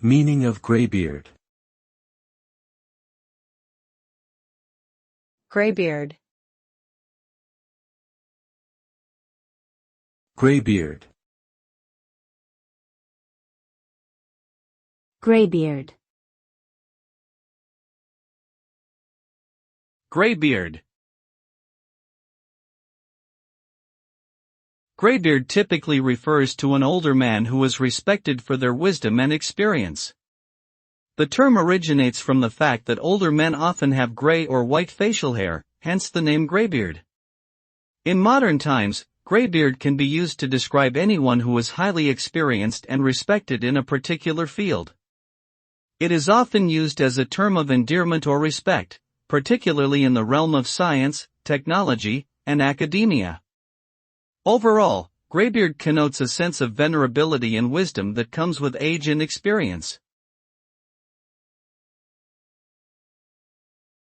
Meaning of greybeard. Greybeard. Greybeard. Greybeard. Greybeard. Greybeard typically refers to an older man who is respected for their wisdom and experience. The term originates from the fact that older men often have gray or white facial hair, hence the name greybeard. In modern times, greybeard can be used to describe anyone who is highly experienced and respected in a particular field. It is often used as a term of endearment or respect, particularly in the realm of science, technology, and academia. Overall, greybeard connotes a sense of venerability and wisdom that comes with age and experience.